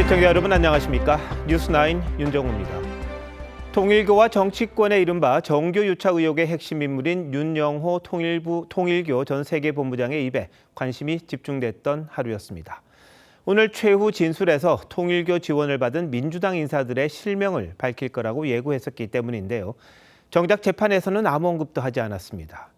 시청자 여러분 안녕하십니까? 뉴스9 윤정우입니다. 통일교와 정치권의 이른바 정교 유착 의혹의 핵심 인물인 윤영호 통일교 전 세계본부장의 입에 관심이 집중됐던 하루였습니다. 오늘 최후 진술에서 통일교 지원을 받은 민주당 인사들의 실명을 밝힐 거라고 예고했었기 때문인데요. 정작 재판에서는 아무 언급도 하지 않았습니다.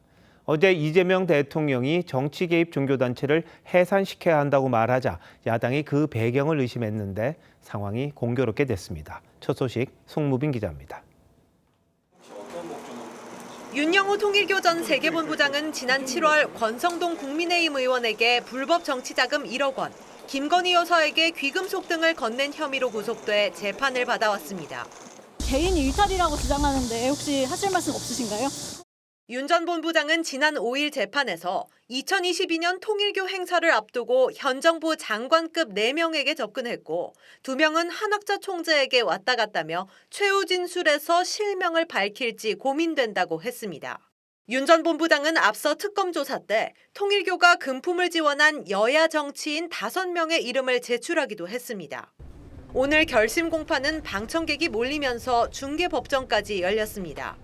어제 이재명 대통령이 정치 개입 종교단체를 해산시켜야 한다고 말하자 야당이 그 배경을 의심했는데 상황이 공교롭게 됐습니다. 첫 소식 송무빈 기자입니다. 윤영호 통일교 전 세계본부장은 지난 7월 권성동 국민의힘 의원에게 불법 정치자금 1억 원, 김건희 여사에게 귀금속 등을 건넨 혐의로 구속돼 재판을 받아왔습니다. 개인 일탈이라고 주장하는데 혹시 하실 말씀 없으신가요? 윤 전 본부장은 지난 5일 재판에서 2022년 통일교 행사를 앞두고 현 정부 장관급 4명에게 접근했고 2명은 한학자 총재에게 왔다 갔다며 최후 진술에서 실명을 밝힐지 고민된다고 했습니다. 윤 전 본부장은 앞서 특검 조사 때 통일교가 금품을 지원한 여야 정치인 5명의 이름을 제출하기도 했습니다. 오늘 결심 공판은 방청객이 몰리면서 중계법정까지 열렸습니다.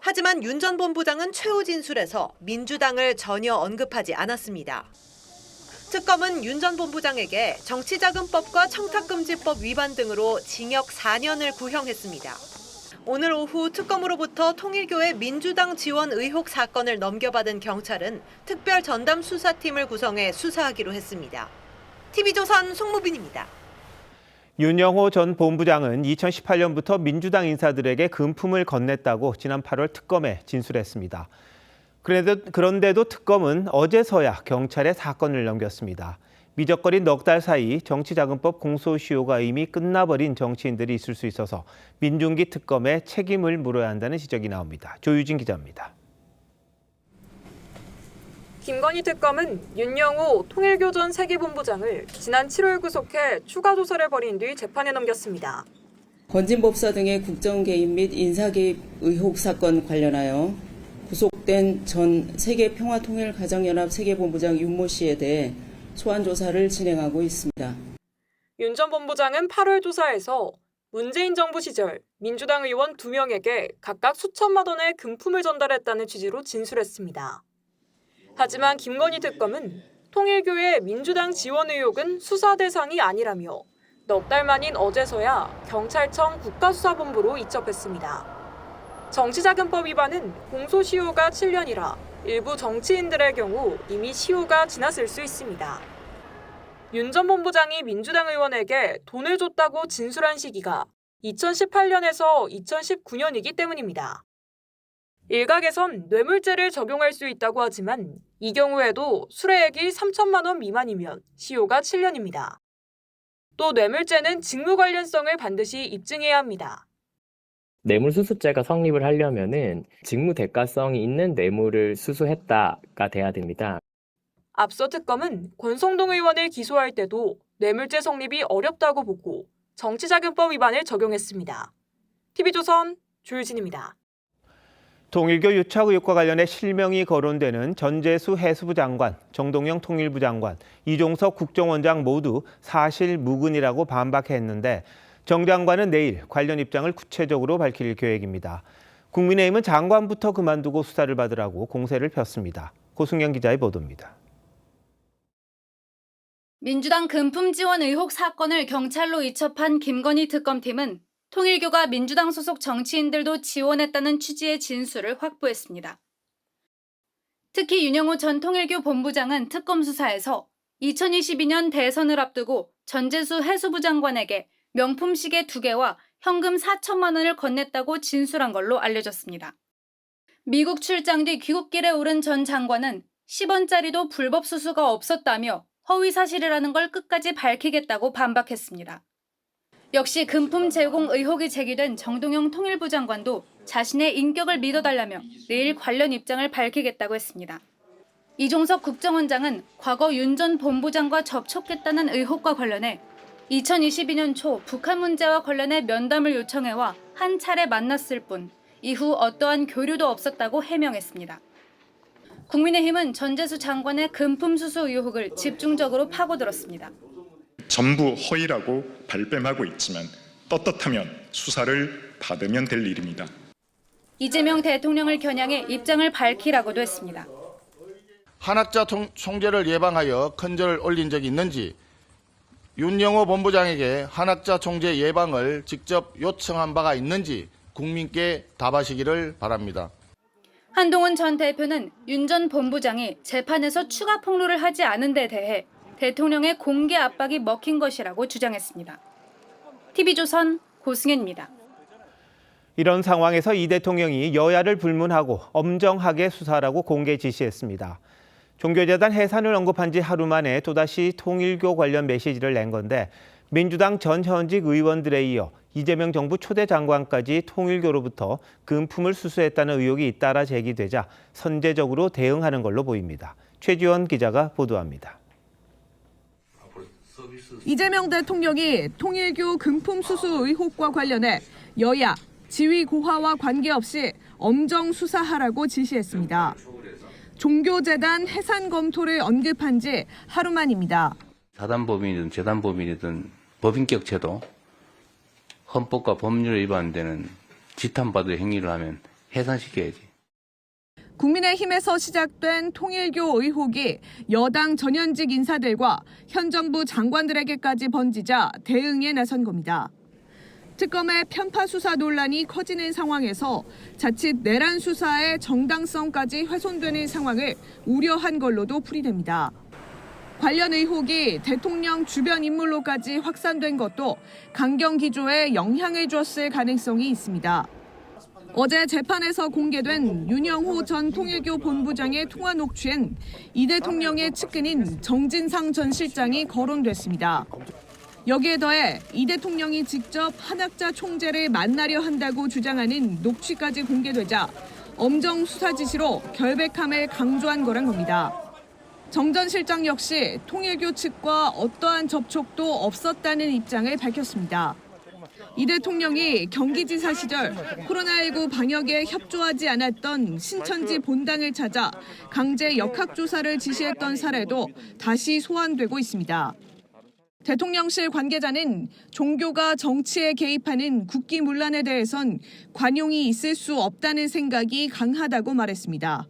하지만 윤 전 본부장은 최후 진술에서 민주당을 전혀 언급하지 않았습니다. 특검은 윤 전 본부장에게 정치자금법과 청탁금지법 위반 등으로 징역 4년을 구형했습니다. 오늘 오후 특검으로부터 통일교의 민주당 지원 의혹 사건을 넘겨받은 경찰은 특별 전담 수사팀을 구성해 수사하기로 했습니다. TV조선 송무빈입니다. 윤영호 전 본부장은 2018년부터 민주당 인사들에게 금품을 건넸다고 지난 8월 특검에 진술했습니다. 그런데도 특검은 어제서야 경찰에 사건을 넘겼습니다. 미적거린 넉 달 사이 정치자금법 공소시효가 이미 끝나버린 정치인들이 있을 수 있어서 민중기 특검에 책임을 물어야 한다는 지적이 나옵니다. 조유진 기자입니다. 김건희 특검은 윤영호 통일교 전 세계본부장을 지난 7월 구속해 추가 조사를 벌인 뒤 재판에 넘겼습니다. 건진법사 등의 국정 개입 및 인사 개입 의혹 사건 관련하여 구속된 전 세계평화통일가정연합 세계본부장 윤모 씨에 대해 소환 조사를 진행하고 있습니다. 윤 전 본부장은 8월 조사에서 문재인 정부 시절 민주당 의원 2명에게 각각 수천만 원의 금품을 전달했다는 취지로 진술했습니다. 하지만 김건희 특검은 통일교의 민주당 지원 의혹은 수사 대상이 아니라며 넉 달 만인 어제서야 경찰청 국가수사본부로 이첩했습니다. 정치자금법 위반은 공소시효가 7년이라 일부 정치인들의 경우 이미 시효가 지났을 수 있습니다. 윤 전 본부장이 민주당 의원에게 돈을 줬다고 진술한 시기가 2018년에서 2019년이기 때문입니다. 일각에선 뇌물죄를 적용할 수 있다고 하지만 이 경우에도 수뢰액이 3천만 원 미만이면 시효가 7년입니다. 또 뇌물죄는 직무 관련성을 반드시 입증해야 합니다. 뇌물수수죄가 성립을 하려면은 직무 대가성이 있는 뇌물을 수수했다가 돼야 됩니다. 앞서 특검은 권성동 의원을 기소할 때도 뇌물죄 성립이 어렵다고 보고 정치자금법 위반을 적용했습니다. TV조선 조유진입니다. 통일교 유착 의혹과 관련해 실명이 거론되는 전재수 해수부 장관, 정동영 통일부 장관, 이종석 국정원장 모두 사실 무근이라고 반박했는데 정 장관은 내일 관련 입장을 구체적으로 밝힐 계획입니다. 국민의힘은 장관부터 그만두고 수사를 받으라고 공세를 폈습니다. 고승현 기자의 보도입니다. 민주당 금품 지원 의혹 사건을 경찰로 이첩한 김건희 특검팀은 통일교가 민주당 소속 정치인들도 지원했다는 취지의 진술을 확보했습니다. 특히 윤영호 전 통일교 본부장은 특검 수사에서 2022년 대선을 앞두고 전재수 해수부 장관에게 명품 시계 2개와 현금 4천만 원을 건넸다고 진술한 걸로 알려졌습니다. 미국 출장 뒤 귀국길에 오른 전 장관은 10원짜리도 불법 수수가 없었다며 허위 사실이라는 걸 끝까지 밝히겠다고 반박했습니다. 역시 금품 제공 의혹이 제기된 정동영 통일부 장관도 자신의 인격을 믿어달라며 내일 관련 입장을 밝히겠다고 했습니다. 이종석 국정원장은 과거 윤 전 본부장과 접촉했다는 의혹과 관련해 2022년 초 북한 문제와 관련해 면담을 요청해와 한 차례 만났을 뿐 이후 어떠한 교류도 없었다고 해명했습니다. 국민의힘은 전재수 장관의 금품 수수 의혹을 집중적으로 파고들었습니다. 전부 허위라고 발뺌하고 있지만 떳떳하면 수사를 받으면 될 일입니다. 이재명 대통령을 겨냥해 입장을 밝히라고도 했습니다. 한학자 총재를 예방하여 큰절을 올린 적이 있는지, 윤영호 본부장에게 한학자 총재 예방을 직접 요청한 바가 있는지 국민께 답하시기를 바랍니다. 한동훈 전 대표는 윤 전 본부장이 재판에서 추가 폭로를 하지 않은 데 대해 대통령의 공개 압박이 먹힌 것이라고 주장했습니다. TV조선 고승현입니다. 이런 상황에서 이 대통령이 여야를 불문하고 엄정하게 수사하라고 공개 지시했습니다. 종교재단 해산을 언급한 지 하루 만에 또다시 통일교 관련 메시지를 낸 건데 민주당 전 현직 의원들에 이어 이재명 정부 초대 장관까지 통일교로부터 금품을 수수했다는 의혹이 잇따라 제기되자 선제적으로 대응하는 걸로 보입니다. 최지원 기자가 보도합니다. 이재명 대통령이 통일교 금품 수수 의혹과 관련해 여야, 지위 고하와 관계없이 엄정 수사하라고 지시했습니다. 종교재단 해산 검토를 언급한 지 하루 만입니다. 사단법인이든 재단법인이든 법인격 제도, 헌법과 법률에 위반되는 지탄받을 행위를 하면 해산시켜야지. 국민의힘에서 시작된 통일교 의혹이 여당 전현직 인사들과 현 정부 장관들에게까지 번지자 대응에 나선 겁니다. 특검의 편파 수사 논란이 커지는 상황에서 자칫 내란 수사의 정당성까지 훼손되는 상황을 우려한 걸로도 풀이됩니다. 관련 의혹이 대통령 주변 인물로까지 확산된 것도 강경 기조에 영향을 줬을 가능성이 있습니다. 어제 재판에서 공개된 윤영호 전 통일교 본부장의 통화 녹취엔 이 대통령의 측근인 정진상 전 실장이 거론됐습니다. 여기에 더해 이 대통령이 직접 한학자 총재를 만나려 한다고 주장하는 녹취까지 공개되자 엄정 수사 지시로 결백함을 강조한 거란 겁니다. 정 전 실장 역시 통일교 측과 어떠한 접촉도 없었다는 입장을 밝혔습니다. 이 대통령이 경기지사 시절 코로나19 방역에 협조하지 않았던 신천지 본당을 찾아 강제 역학조사를 지시했던 사례도 다시 소환되고 있습니다. 대통령실 관계자는 종교가 정치에 개입하는 국기문란에 대해선 관용이 있을 수 없다는 생각이 강하다고 말했습니다.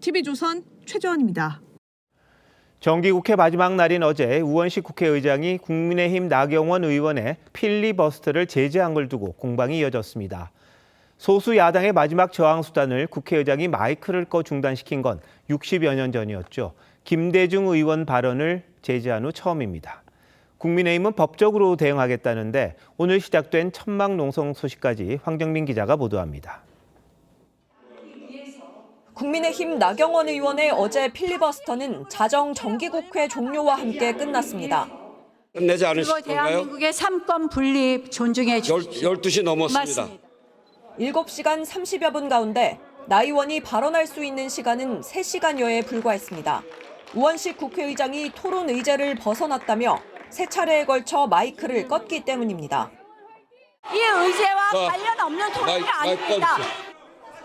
TV조선 최재원입니다. 정기국회 마지막 날인 어제 우원식 국회의장이 국민의힘 나경원 의원의 필리버스터를 제지한 걸 두고 공방이 이어졌습니다. 소수 야당의 마지막 저항 수단을 국회의장이 마이크를 꺼 중단시킨 건 60여 년 전이었죠. 김대중 의원 발언을 제지한 후 처음입니다. 국민의힘은 법적으로 대응하겠다는데 오늘 시작된 천막 농성 소식까지 황정민 기자가 보도합니다. 국민의힘 나경원 의원의 어제 필리버스터는 자정 정기국회 종료와 함께 끝났습니다. 끝내지 않으실 건가요? 대한민국의 삼권 분립 존중해 주십시오. 12시 넘었습니다. 맞습니다. 7시간 30여 분 가운데 나 의원이 발언할 수 있는 시간은 3시간여에 불과했습니다. 우원식 국회의장이 토론 의제를 벗어났다며 세 차례에 걸쳐 마이크를 껐기 때문입니다. 이 의제와 관련 없는 토론이 아닙니다.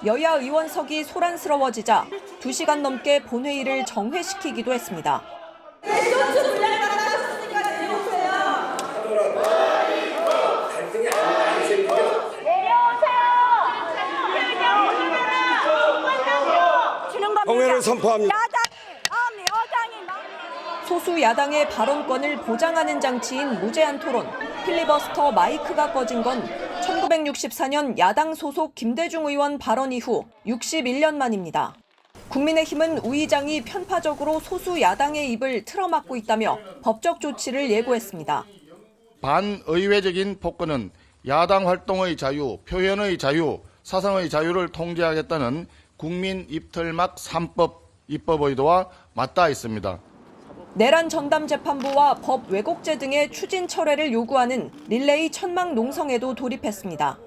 여야 의원석이 소란스러워지자 2시간 넘게 본회의를 정회시키기도 했습니다. 성회를 선포합니다. 소수 야당의 발언권을 보장하는 장치인 무제한 토론, 필리버스터 마이크가 꺼진 건 1964년 야당 소속 김대중 의원 발언 이후 61년 만입니다. 국민의힘은 우 의장이 편파적으로 소수 야당의 입을 틀어막고 있다며 법적 조치를 예고했습니다. 반의회적인 폭거는 야당 활동의 자유, 표현의 자유, 사상의 자유를 통제하겠다는 국민 입틀막 3법 입법 의도와 맞닿아 있습니다. 내란 전담 재판부와 법 왜곡죄 등의 추진 철회를 요구하는 릴레이 천막 농성에도 돌입했습니다.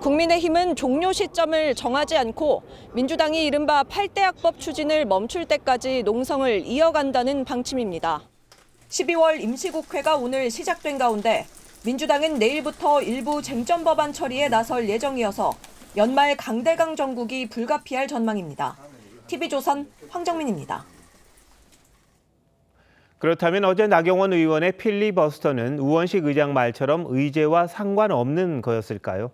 국민의힘은 종료 시점을 정하지 않고 민주당이 이른바 8대 학법 추진을 멈출 때까지 농성을 이어간다는 방침입니다. 12월 임시국회가 오늘 시작된 가운데 민주당은 내일부터 일부 쟁점 법안 처리에 나설 예정이어서 연말 강대강 정국이 불가피할 전망입니다. TV조선 황정민입니다. 그렇다면 어제 나경원 의원의 필리버스터는 우원식 의장 말처럼 의제와 상관없는 거였을까요?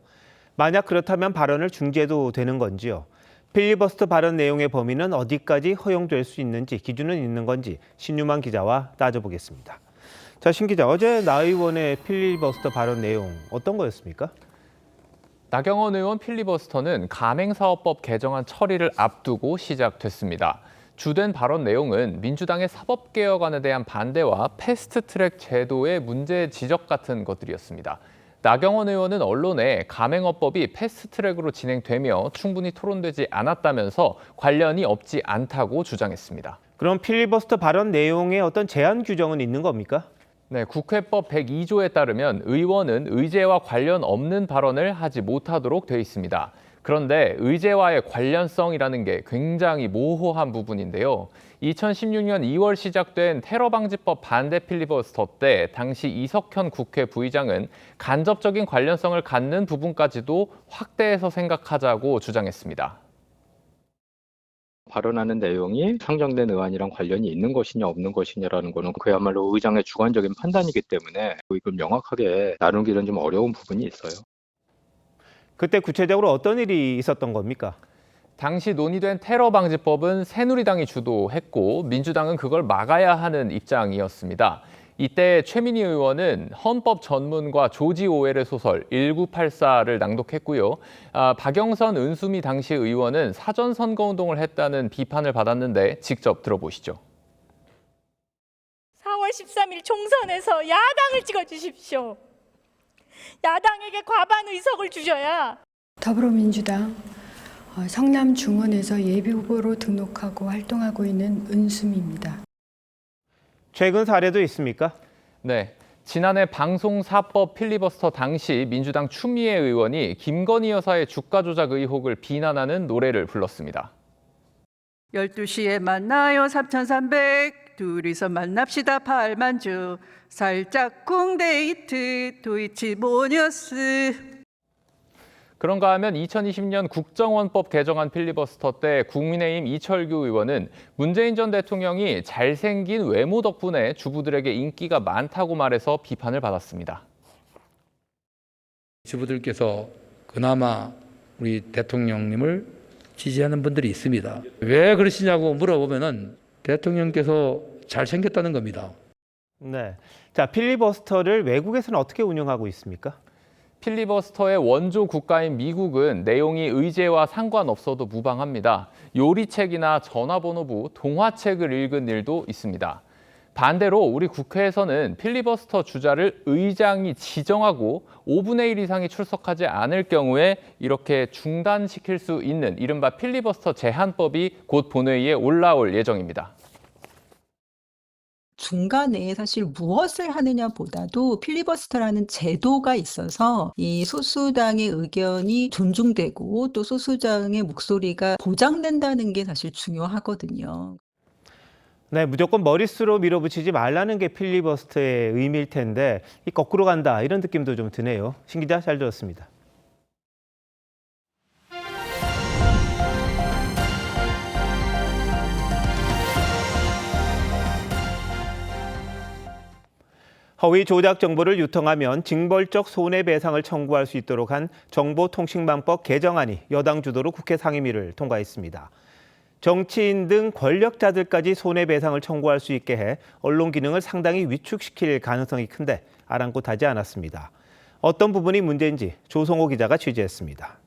만약 그렇다면 발언을 중지해도 되는 건지요? 필리버스터 발언 내용의 범위는 어디까지 허용될 수 있는지 기준은 있는 건지 신유만 기자와 따져보겠습니다. 자, 신 기자, 어제 나 의원의 필리버스터 발언 내용 어떤 거였습니까? 나경원 의원 필리버스터는 가맹사업법 개정안 처리를 앞두고 시작됐습니다. 주된 발언 내용은 민주당의 사법개혁안에 대한 반대와 패스트트랙 제도의 문제 지적 같은 것들이었습니다. 나경원 의원은 언론에 가맹업법이 패스트트랙으로 진행되며 충분히 토론되지 않았다면서 관련이 없지 않다고 주장했습니다. 그럼 필리버스터 발언 내용에 어떤 제한 규정은 있는 겁니까? 네, 국회법 102조에 따르면 의원은 의제와 관련 없는 발언을 하지 못하도록 돼 있습니다. 그런데 의제와의 관련성이라는 게 굉장히 모호한 부분인데요. 2016년 2월 시작된 테러방지법 반대 필리버스터 때 당시 이석현 국회 부의장은 간접적인 관련성을 갖는 부분까지도 확대해서 생각하자고 주장했습니다. 발언하는 내용이 상정된 의안이랑 관련이 있는 것이냐 없는 것이냐라는 거는 그야말로 의장의 주관적인 판단이기 때문에 이걸 명확하게 나누기는 좀 어려운 부분이 있어요. 그때 구체적으로 어떤 일이 있었던 겁니까? 당시 논의된 테러방지법은 새누리당이 주도했고 민주당은 그걸 막아야 하는 입장이었습니다. 이때 최민희 의원은 헌법 전문가 조지 오웰의 소설 1984를 낭독했고요. 박영선 은수미 당시 의원은 사전 선거운동을 했다는 비판을 받았는데 직접 들어보시죠. 4월 13일 총선에서 야당을 찍어주십시오. 야당에게 과반 의석을 주셔야. 더불어민주당 성남 중원에서 예비후보로 등록하고 활동하고 있는 은수미입니다. 최근 사례도 있습니까? 네, 지난해 방송사법 필리버스터 당시 민주당 추미애 의원이 김건희 여사의 주가 조작 의혹을 비난하는 노래를 불렀습니다. 12시에 만나요 3,300 둘이서 만납시다 8만주 살짝쿵 데이트 도이치모니어스. 그런가 하면 2020년 국정원법 개정안 필리버스터 때 국민의힘 이철규 의원은 문재인 전 대통령이 잘생긴 외모 덕분에 주부들에게 인기가 많다고 말해서 비판을 받았습니다. 주부들께서 그나마 우리 대통령님을 지지하는 분들이 있습니다. 왜 그러시냐고 물어보면은 대통령께서 잘생겼다는 겁니다. 네. 자, 필리버스터를 외국에서는 어떻게 운영하고 있습니까? 필리버스터의 원조 국가인 미국은 내용이 의제와 상관없어도 무방합니다. 요리책이나 전화번호부, 동화책을 읽은 일도 있습니다. 반대로 우리 국회에서는 필리버스터 주자를 의장이 지정하고 5분의 1 이상이 출석하지 않을 경우에 이렇게 중단시킬 수 있는 이른바 필리버스터 제한법이 곧 본회의에 올라올 예정입니다. 중간에 사실 무엇을 하느냐보다도 필리버스터라는 제도가 있어서 이 소수당의 의견이 존중되고 또 소수당의 목소리가 보장된다는 게 사실 중요하거든요. 네, 무조건 머릿수로 밀어붙이지 말라는 게 필리버스터의 의미일 텐데 이 거꾸로 간다 이런 느낌도 좀 드네요. 신 기자 잘 들었습니다. 허위 조작 정보를 유통하면 징벌적 손해배상을 청구할 수 있도록 한 정보통신망법 개정안이 여당 주도로 국회 상임위를 통과했습니다. 정치인 등 권력자들까지 손해배상을 청구할 수 있게 해 언론 기능을 상당히 위축시킬 가능성이 큰데 아랑곳하지 않았습니다. 어떤 부분이 문제인지 조성호 기자가 취재했습니다.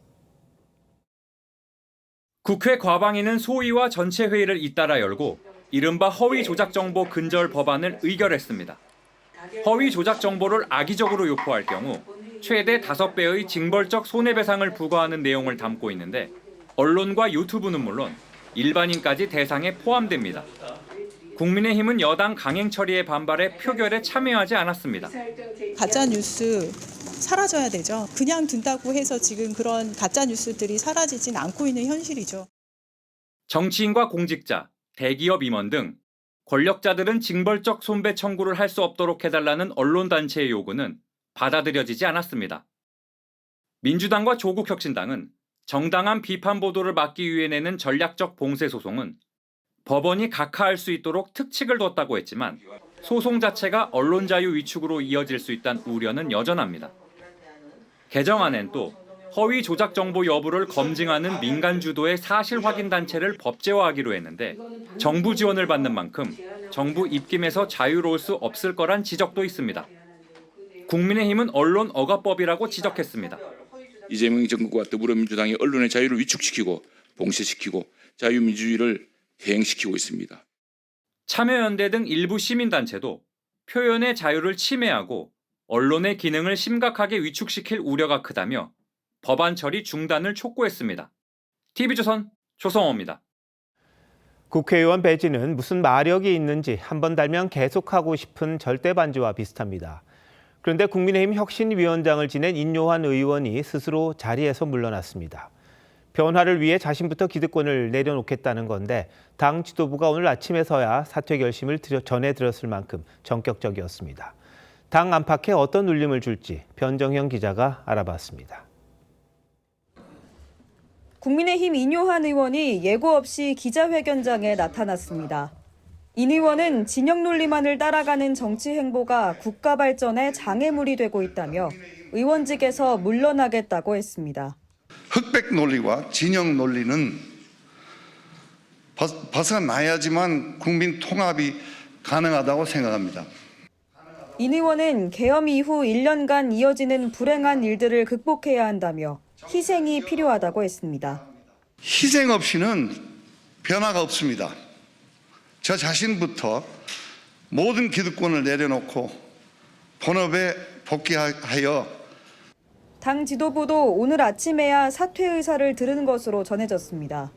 국회 과방위는 소위와 전체 회의를 잇따라 열고 이른바 허위 조작 정보 근절 법안을 의결했습니다. 허위 조작 정보를 악의적으로 유포할 경우 최대 5배의 징벌적 손해배상을 부과하는 내용을 담고 있는데 언론과 유튜브는 물론 일반인까지 대상에 포함됩니다. 국민의힘은 여당 강행 처리에 반발해 표결에 참여하지 않았습니다. 가짜 뉴스 사라져야 되죠. 그냥 둔다고 해서 지금 그런 가짜 뉴스들이 사라지진 않고 있는 현실이죠. 정치인과 공직자, 대기업 임원 등 권력자들은 징벌적 손배 청구를 할 수 없도록 해달라는 언론단체의 요구는 받아들여지지 않았습니다. 민주당과 조국혁신당은 정당한 비판 보도를 막기 위해 내는 전략적 봉쇄 소송은 법원이 각하할 수 있도록 특칙을 뒀다고 했지만 소송 자체가 언론 자유 위축으로 이어질 수 있다는 우려는 여전합니다. 개정안엔 또 허위 조작 정보 여부를 검증하는 민간 주도의 사실 확인 단체를 법제화하기로 했는데 정부 지원을 받는 만큼 정부 입김에서 자유로울 수 없을 거란 지적도 있습니다. 국민의힘은 언론 억압법이라고 지적했습니다. 이재명 정부와 더불어민주당이 언론의 자유를 위축시키고 봉쇄시키고 자유민주주의를 해행시키고 있습니다. 참여연대 등 일부 시민단체도 표현의 자유를 침해하고 언론의 기능을 심각하게 위축시킬 우려가 크다며 법안 처리 중단을 촉구했습니다. TV조선 조성호입니다. 국회의원 배지는 무슨 마력이 있는지 한번 달면 계속하고 싶은 절대반지와 비슷합니다. 그런데 국민의힘 혁신위원장을 지낸 인요한 의원이 스스로 자리에서 물러났습니다. 변화를 위해 자신부터 기득권을 내려놓겠다는 건데 당 지도부가 오늘 아침에서야 사퇴 결심을 전해 들었을 만큼 전격적이었습니다. 당 안팎에 어떤 울림을 줄지 변정현 기자가 알아봤습니다. 국민의힘 인요한 의원이 예고 없이 기자회견장에 나타났습니다. 인 의원은 진영 논리만을 따라가는 정치 행보가 국가 발전에 장애물이 되고 있다며 의원직에서 물러나겠다고 했습니다. 흑백 논리와 진영 논리는 벗어나야지만 국민 통합이 가능하다고 생각합니다. 인 의원은 계엄 이후 1년간 이어지는 불행한 일들을 극복해야 한다며 희생이 필요하다고 했습니다. 희생 없이는 변화가 없습니다. 저 자신부터 모든 기득권을 내려놓고 본업에 복귀하여 당 지도부도 오늘 아침에야 사퇴 의사를 들은 것으로 전해졌습니다.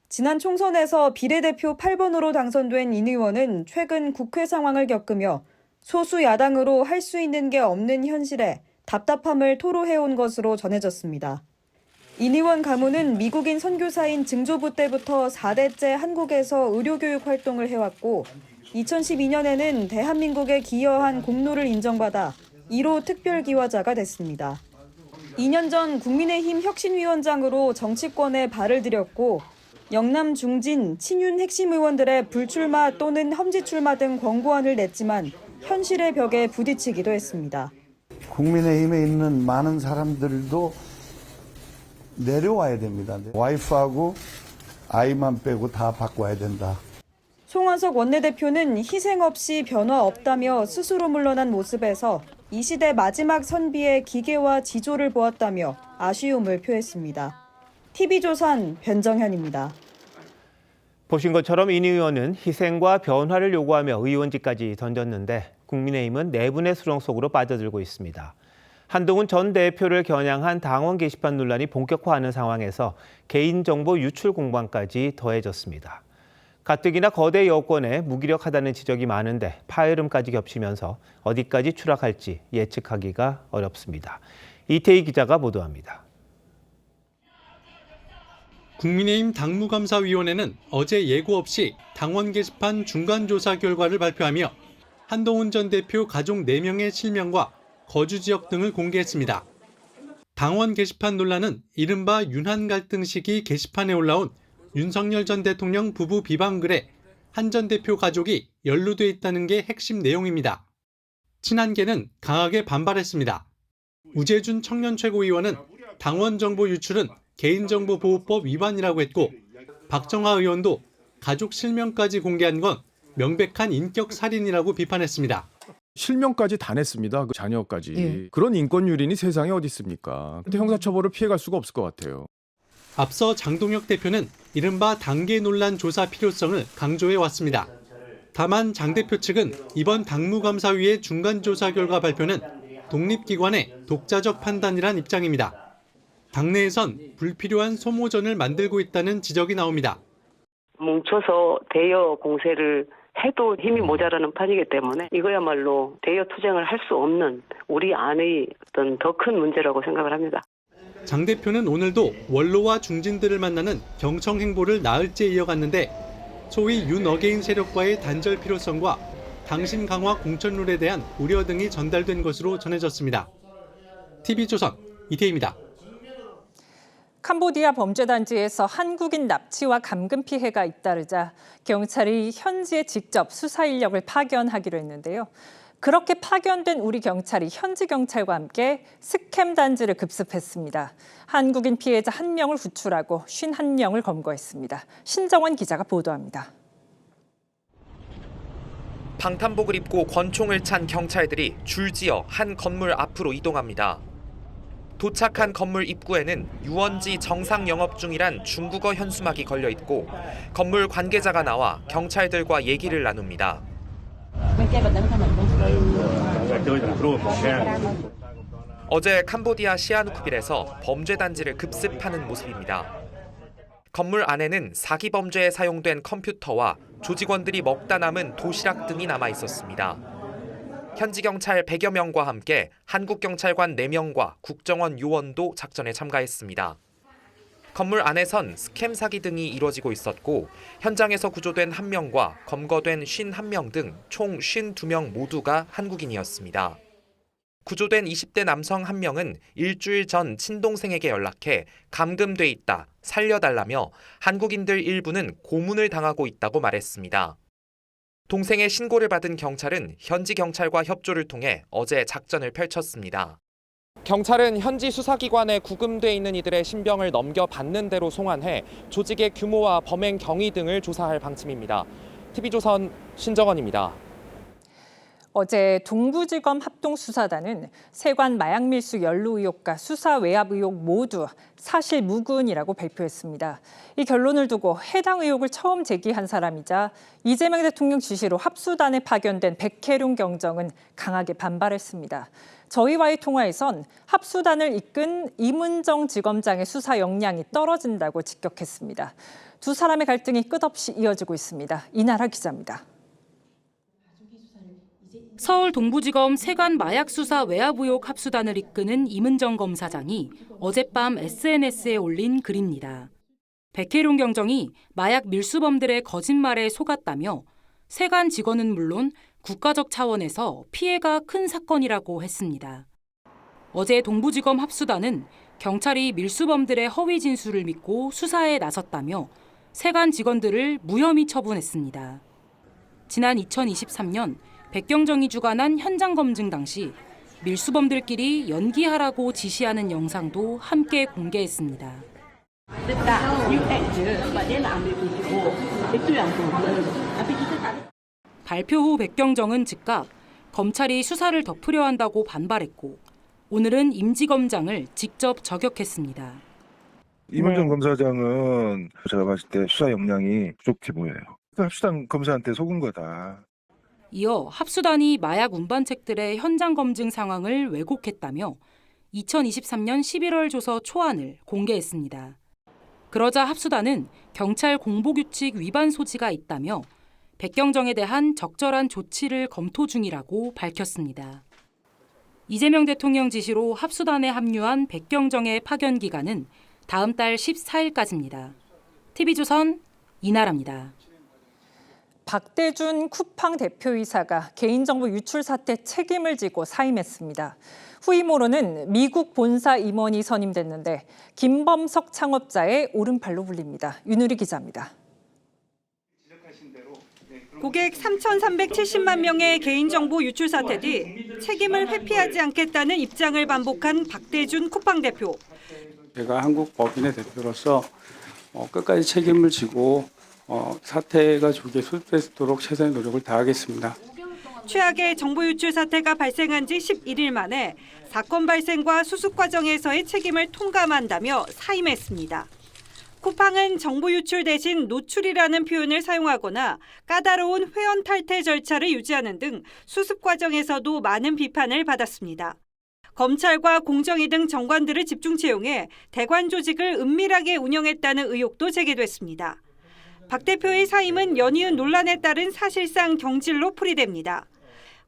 지난 총선에서 비례대표 8번으로 당선된 인 의원은 최근 국회 상황을 겪으며 소수 야당으로 할 수 있는 게 없는 현실에 답답함을 토로해온 것으로 전해졌습니다. 인 의원 가문은 미국인 선교사인 증조부 때부터 4대째 한국에서 의료교육 활동을 해왔고 2012년에는 대한민국에 기여한 공로를 인정받아 1호 특별기화자가 됐습니다. 2년 전 국민의힘 혁신위원장으로 정치권에 발을 들였고 영남 중진, 친윤 핵심 의원들의 불출마 또는 험지 출마 등 권고안을 냈지만 현실의 벽에 부딪히기도 했습니다. 국민의힘에 있는 많은 사람들도 내려와야 됩니다. 와이프하고 아이만 빼고 다 바꿔야 된다. 송원석 원내대표는 희생 없이 변화 없다며 스스로 물러난 모습에서 이 시대 마지막 선비의 기계와 지조를 보았다며 아쉬움을 표했습니다. TV조선 변정현입니다. 보신 것처럼 인 의원은 희생과 변화를 요구하며 의원직까지 던졌는데 국민의힘은 내분의 수렁 속으로 빠져들고 있습니다. 한동훈 전 대표를 겨냥한 당원 게시판 논란이 본격화하는 상황에서 개인정보 유출 공방까지 더해졌습니다. 가뜩이나 거대 여권에 무기력하다는 지적이 많은데 파열음까지 겹치면서 어디까지 추락할지 예측하기가 어렵습니다. 이태희 기자가 보도합니다. 국민의힘 당무감사위원회는 어제 예고 없이 당원 게시판 중간조사 결과를 발표하며 한동훈 전 대표 가족 4명의 실명과 거주 지역 등을 공개했습니다. 당원 게시판 논란은 이른바 윤한 갈등 시기 게시판에 올라온 윤석열 전 대통령 부부 비방글에 한 전 대표 가족이 연루돼 있다는 게 핵심 내용입니다. 친한계는 강하게 반발했습니다. 우재준 청년 최고위원은 당원 정보 유출은 개인정보보호법 위반이라고 했고 박정하 의원도 가족 실명까지 공개한 건 명백한 인격 살인이라고 비판했습니다. 실명까지 다 냈습니다. 그 자녀까지. 그런 인권 유린이 세상에 어디 있습니까? 근데 형사처벌을 피해갈 수가 없을 것 같아요. 앞서 장동혁 대표는 이른바 단계 논란 조사 필요성을 강조해 왔습니다. 다만 장 대표 측은 이번 당무감사위의 중간조사 결과 발표는 독립기관의 독자적 판단이란 입장입니다. 당내에선 불필요한 소모전을 만들고 있다는 지적이 나옵니다. 뭉쳐서 대여 공세를 해도 힘이 모자라는 판이기 때문에 이거야말로 대여 투쟁을 할 수 없는 우리 안의 어떤 더 큰 문제라고 생각을 합니다. 장 대표는 오늘도 원로와 중진들을 만나는 경청 행보를 나흘째 이어갔는데 소위 윤어게인 세력과의 단절 필요성과 당심 강화 공천룰에 대한 우려 등이 전달된 것으로 전해졌습니다. TV조선 이태희입니다. 캄보디아 범죄단지에서 한국인 납치와 감금 피해가 잇따르자 경찰이 현지에 직접 수사 인력을 파견하기로 했는데요. 그렇게 파견된 우리 경찰이 현지 경찰과 함께 스캠 단지를 급습했습니다. 한국인 피해자 1명을 구출하고 51명을 검거했습니다. 신정원 기자가 보도합니다. 방탄복을 입고 권총을 찬 경찰들이 줄지어 한 건물 앞으로 이동합니다. 도착한 건물 입구에는 유원지 정상 영업 중이란 중국어 현수막이 걸려 있고 건물 관계자가 나와 경찰들과 얘기를 나눕니다. 어제 캄보디아 시아누크빌에서 범죄 단지를 급습하는 모습입니다. 건물 안에는 사기 범죄에 사용된 컴퓨터와 조직원들이 먹다 남은 도시락 등이 남아 있었습니다. 현지 경찰 100여 명과 함께 한국 경찰관 4명과 국정원 요원도 작전에 참가했습니다. 건물 안에선 스캠 사기 등이 이뤄지고 있었고 현장에서 구조된 1명과 검거된 51명 등 총 52명 모두가 한국인이었습니다. 구조된 20대 남성 1명은 일주일 전 친동생에게 연락해 감금돼 있다, 살려달라며 한국인들 일부는 고문을 당하고 있다고 말했습니다. 동생의 신고를 받은 경찰은 현지 경찰과 협조를 통해 어제 작전을 펼쳤습니다. 경찰은 현지 수사기관에 구금돼 있는 이들의 신병을 넘겨받는 대로 송환해 조직의 규모와 범행 경위 등을 조사할 방침입니다. TV조선 신정원입니다. 어제 동부지검 합동수사단은 세관 마약 밀수 연루 의혹과 수사 외압 의혹 모두 사실 무근이라고 발표했습니다. 이 결론을 두고 해당 의혹을 처음 제기한 사람이자 이재명 대통령 지시로 합수단에 파견된 백혜룡 경정은 강하게 반발했습니다. 저희와의 통화에선 합수단을 이끈 이문정 지검장의 수사 역량이 떨어진다고 직격했습니다. 두 사람의 갈등이 끝없이 이어지고 있습니다. 이나라 기자입니다. 서울 동부지검 세관 마약수사 외압 의혹 합수단을 이끄는 이문정 검사장이 어젯밤 SNS에 올린 글입니다. 백혜룡 경정이 마약 밀수범들의 거짓말에 속았다며 세관 직원은 물론 국가적 차원에서 피해가 큰 사건이라고 했습니다. 어제 동부지검 합수단은 경찰이 밀수범들의 허위 진술을 믿고 수사에 나섰다며 세관 직원들을 무혐의 처분했습니다. 지난 2023년 백경정이 주관한 현장 검증 당시 밀수범들끼리 연기하라고 지시하는 영상도 함께 공개했습니다. 발표 후 백경정은 즉각 검찰이 수사를 덮으려 한다고 반발했고 오늘은 임지검장을 직접 저격했습니다. 이문정 검사장은 제가 봤을 때 수사 역량이 부족해 보여요. 합수단 검사한테 속은 거다. 이어 합수단이 마약 운반책들의 현장 검증 상황을 왜곡했다며 2023년 11월 조서 초안을 공개했습니다. 그러자 합수단은 경찰 공보규칙 위반 소지가 있다며 백경정에 대한 적절한 조치를 검토 중이라고 밝혔습니다. 이재명 대통령 지시로 합수단에 합류한 백경정의 파견 기간은 다음 달 14일까지입니다. TV조선 이나라입니다. 박대준 쿠팡 대표이사가 개인정보 유출 사태 책임을 지고 사임했습니다. 후임으로는 미국 본사 임원이 선임됐는데 김범석 창업자의 오른팔로 불립니다. 윤우리 기자입니다. 고객 3,370만 명의 개인정보 유출 사태 뒤 책임을 회피하지 않겠다는 입장을 반복한 박대준 쿠팡 대표. 제가 한국 법인의 대표로서 끝까지 책임을 지고 사태가 조기에 수습되도록 최선의 노력을 다하겠습니다. 최악의 정보 유출 사태가 발생한 지 11일 만에 사건 발생과 수습 과정에서의 책임을 통감한다며 사임했습니다. 쿠팡은 정보 유출 대신 노출이라는 표현을 사용하거나 까다로운 회원 탈퇴 절차를 유지하는 등 수습 과정에서도 많은 비판을 받았습니다. 검찰과 공정위 등 정관들을 집중 채용해 대관 조직을 은밀하게 운영했다는 의혹도 제기됐습니다. 박 대표의 사임은 연이은 논란에 따른 사실상 경질로 풀이됩니다.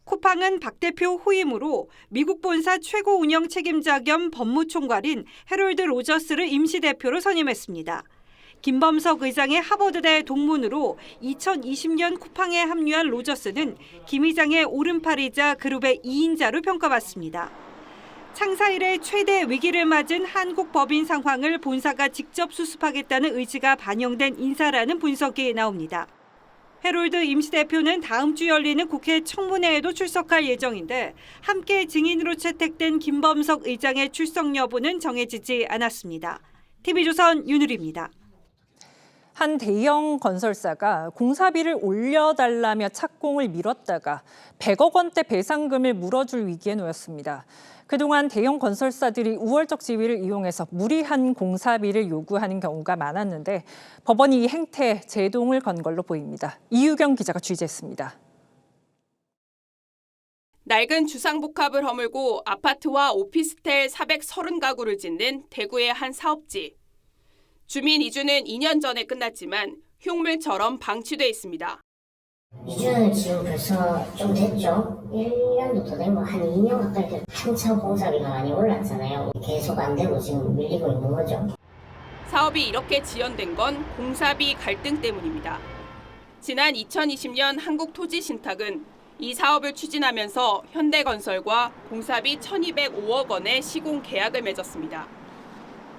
쿠팡은 박 대표 후임으로 미국 본사 최고 운영 책임자 겸 법무총괄인 해롤드 로저스를 임시대표로 선임했습니다. 김범석 의장의 하버드대 동문으로 2020년 쿠팡에 합류한 로저스는 김 의장의 오른팔이자 그룹의 2인자로 평가받습니다. 창사 이래 최대 위기를 맞은 한국 법인 상황을 본사가 직접 수습하겠다는 의지가 반영된 인사라는 분석이 나옵니다. 해롤드 임시대표는 다음 주 열리는 국회 청문회에도 출석할 예정인데 함께 증인으로 채택된 김범석 의장의 출석 여부는 정해지지 않았습니다. TV조선 윤유리입니다. 한 대형 건설사가 공사비를 올려달라며 착공을 미뤘다가 100억 원대 배상금을 물어줄 위기에 놓였습니다. 그동안 대형 건설사들이 우월적 지위를 이용해서 무리한 공사비를 요구하는 경우가 많았는데 법원이 이 행태에 제동을 건 걸로 보입니다. 이유경 기자가 취재했습니다. 낡은 주상복합을 허물고 아파트와 오피스텔 430가구를 짓는 대구의 한 사업지. 주민 이주는 2년 전에 끝났지만 흉물처럼 방치돼 있습니다. 이주는 지금 벌써 좀 됐죠. 1년도 더 되고 한 2년 가까이 됐죠. 한참 공사비가 많이 올랐잖아요. 계속 안 되고 지금 밀리고 있는 거죠. 사업이 이렇게 지연된 건 공사비 갈등 때문입니다. 지난 2020년 한국토지신탁은 이 사업을 추진하면서 현대건설과 공사비 1,205억 원의 시공 계약을 맺었습니다.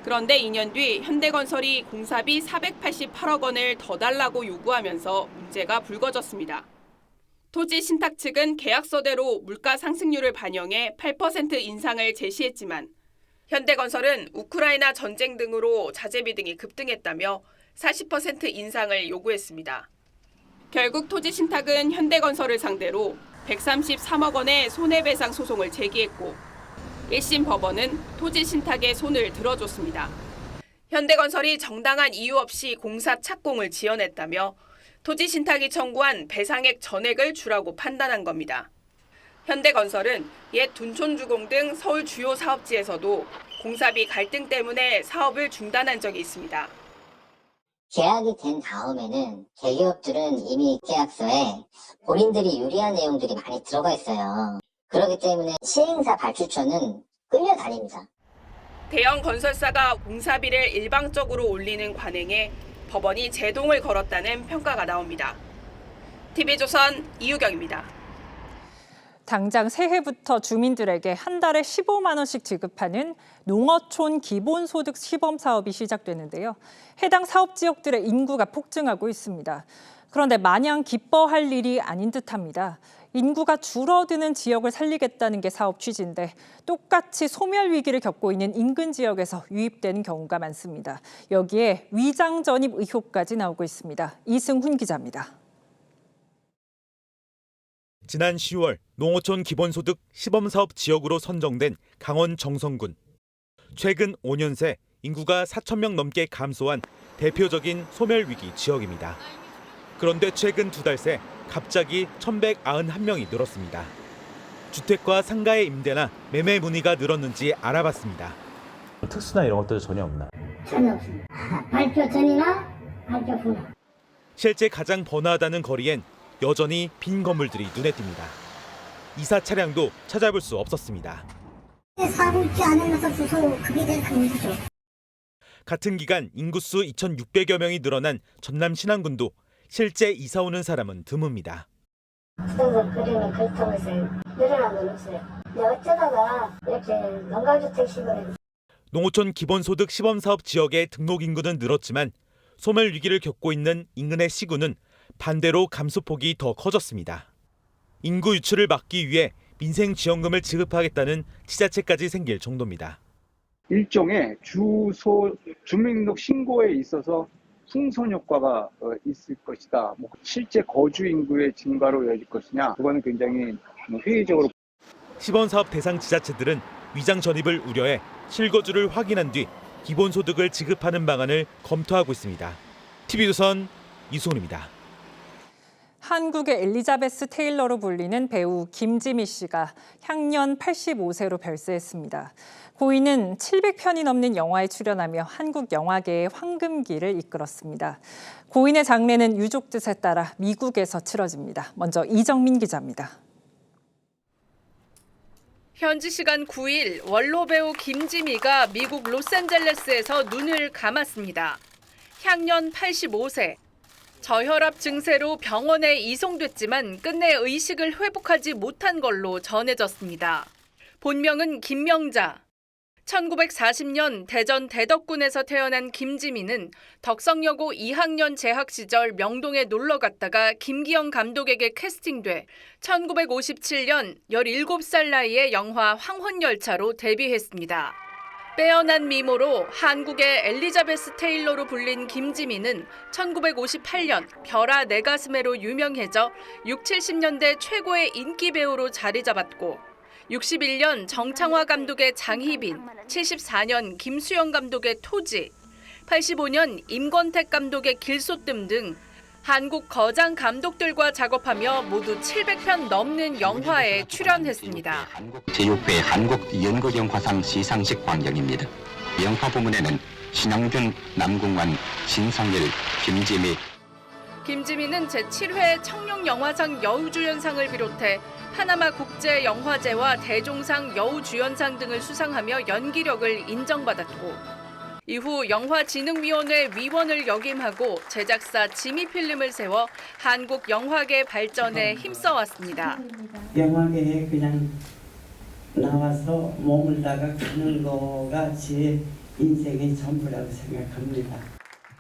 그런데 2년 뒤 현대건설이 공사비 488억 원을 더 달라고 요구하면서 문제가 불거졌습니다. 토지신탁 측은 계약서대로 물가 상승률을 반영해 8% 인상을 제시했지만 현대건설은 우크라이나 전쟁 등으로 자재비 등이 급등했다며 40% 인상을 요구했습니다. 결국 토지신탁은 현대건설을 상대로 133억 원의 손해배상 소송을 제기했고 1심 법원은 토지신탁의 손을 들어줬습니다. 현대건설이 정당한 이유 없이 공사 착공을 지연했다며 토지신탁이 청구한 배상액 전액을 주라고 판단한 겁니다. 현대건설은 옛 둔촌주공 등 서울 주요 사업지에서도 공사비 갈등 때문에 사업을 중단한 적이 있습니다. 계약이 된 다음에는 대기업들은 이미 계약서에 본인들이 유리한 내용들이 많이 들어가 있어요. 그렇기 때문에 시행사 발주처는 끌려다닙니다. 대형 건설사가 공사비를 일방적으로 올리는 관행에 법원이 제동을 걸었다는 평가가 나옵니다. TV조선 이유경입니다. 당장 새해부터 주민들에게 한 달에 15만 원씩 지급하는 농어촌 기본소득 시범 사업이 시작되는데요. 해당 사업 지역들의 인구가 폭증하고 있습니다. 그런데 마냥 기뻐할 일이 아닌 듯합니다. 인구가 줄어드는 지역을 살리겠다는 게 사업 취지인데 똑같이 소멸 위기를 겪고 있는 인근 지역에서 유입되는 경우가 많습니다. 여기에 위장 전입 의혹까지 나오고 있습니다. 이승훈 기자입니다. 지난 10월 농어촌 기본소득 시범사업 지역으로 선정된 강원 정선군. 최근 5년 새 인구가 4,000명 넘게 감소한 대표적인 소멸위기 지역입니다. 그런데 최근 2달 새 갑자기 1,191명이 늘었습니다. 주택과 상가의 임대나 매매 문의가 늘었는지 알아봤습니다. 특수나 이런 것도 전혀 없나요? 전혀 없습니다. 발표 전이나 발표 후나. 실제 가장 번화하다는 거리엔 여전히 빈 건물들이 눈에 띕니다. 이사 차량도 찾아볼 수 없었습니다. 사고 있지 않으면서 주소 그게 제일 큰 문제죠. 같은 기간 인구수 2,600여 명이 늘어난 전남 신안군도 실제 이사 오는 사람은 드뭅니다. 부동산 그림은 그렇다고 해서 늘어난 건 없어요. 근데 어쩌다가 이렇게 농가주택식으로. 농어촌 기본소득 시범사업 지역의 등록 인구는 늘었지만 소멸 위기를 겪고 있는 인근의 시군은 반대로 감소폭이 더 커졌습니다. 인구 유출을 막기 위해 민생지원금을 지급하겠다는 지자체까지 생길 정도입니다. 일종의 주소 주민등록 신고에 있어서 풍선 효과가 있을 것이다. 실제 거주 인구의 증가로 이어질 것이냐, 그거는 굉장히 회의적으로. 시범사업 대상 지자체들은 위장 전입을 우려해 실거주를 확인한 뒤 기본소득을 지급하는 방안을 검토하고 있습니다. TV조선 이승훈입니다. 한국의 엘리자베스 테일러로 불리는 배우 김지미 씨가 향년 85세로 별세했습니다. 고인은 700편이 넘는 영화에 출연하며 한국 영화계의 황금기를 이끌었습니다. 고인의 장례는 유족 뜻에 따라 미국에서 치러집니다. 먼저 이정민 기자입니다. 현지 시간 9일 원로 배우 김지미가 미국 로스앤젤레스에서 눈을 감았습니다. 향년 85세. 저혈압 증세로 병원에 이송됐지만 끝내 의식을 회복하지 못한 걸로 전해졌습니다. 본명은 김명자. 1940년 대전 대덕군에서 태어난 김지민은 덕성여고 2학년 재학 시절 명동에 놀러 갔다가 김기영 감독에게 캐스팅돼 1957년 17살 나이에 영화 황혼열차로 데뷔했습니다. 빼어난 미모로 한국의 엘리자베스 테일러로 불린 김지민은 1958년 별아 내 가슴에로 유명해져 60, 70년대 최고의 인기 배우로 자리 잡았고 61년 정창화 감독의 장희빈, 74년 김수영 감독의 토지, 85년 임권택 감독의 길소뜸 등 한국 거장 감독들과 작업하며 모두 700편 넘는 영화에 출연했습니다. 제6회 한국연극영화상 시상식 광경입니다. 영화 부문에는 신영균, 남궁환, 신성일, 김지미. 김지민은 제7회 청룡영화상 여우주연상을 비롯해 파나마 국제영화제와 대종상 여우주연상 등을 수상하며 연기력을 인정받았고 이후 영화진흥위원회 위원을 역임하고 제작사 지미필름을 세워 한국 영화계 발전에 힘써왔습니다. 영화계에 그냥 나와서 머물다가 가는 거가 제 인생의 전부라고 생각합니다.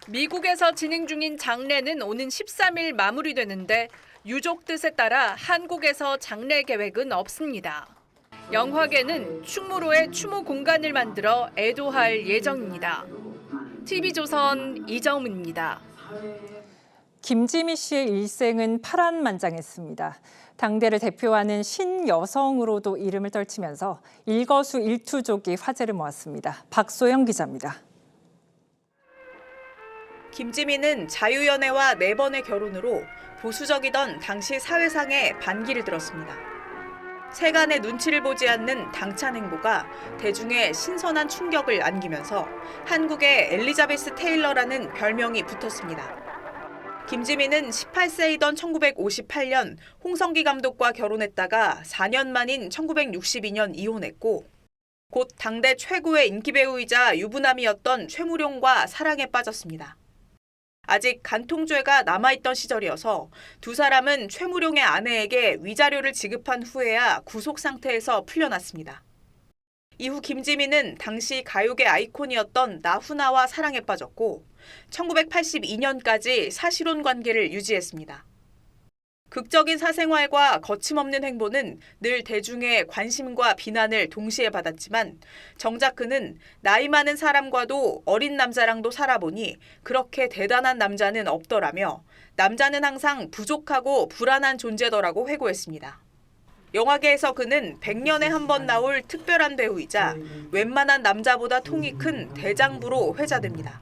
미국에서 진행 중인 장례는 오는 13일 마무리되는데 유족 뜻에 따라 한국에서 장례 계획은 없습니다. 영화계는 충무로에 추모 공간을 만들어 애도할 예정입니다. TV조선 이정은입니다. 김지미 씨의 일생은 파란만장했습니다. 당대를 대표하는 신여성으로도 이름을 떨치면서 일거수일투족이 화제를 모았습니다. 박소영 기자입니다. 김지미는 자유연애와 4번의 결혼으로 보수적이던 당시 사회상에 반기를 들었습니다. 세간의 눈치를 보지 않는 당찬 행보가 대중의 신선한 충격을 안기면서 한국의 엘리자베스 테일러라는 별명이 붙었습니다. 김지미는 18세이던 1958년 홍성기 감독과 결혼했다가 4년 만인 1962년 이혼했고 곧 당대 최고의 인기 배우이자 유부남이었던 최무룡과 사랑에 빠졌습니다. 아직 간통죄가 남아있던 시절이어서 두 사람은 최무룡의 아내에게 위자료를 지급한 후에야 구속 상태에서 풀려났습니다. 이후 김지미는 당시 가요계 아이콘이었던 나훈아와 사랑에 빠졌고 1982년까지 사실혼 관계를 유지했습니다. 극적인 사생활과 거침없는 행보는 늘 대중의 관심과 비난을 동시에 받았지만 정작 그는 나이 많은 사람과도 어린 남자랑도 살아보니 그렇게 대단한 남자는 없더라며 남자는 항상 부족하고 불안한 존재더라고 회고했습니다. 영화계에서 그는 100년에 한 번 나올 특별한 배우이자 웬만한 남자보다 통이 큰 대장부로 회자됩니다.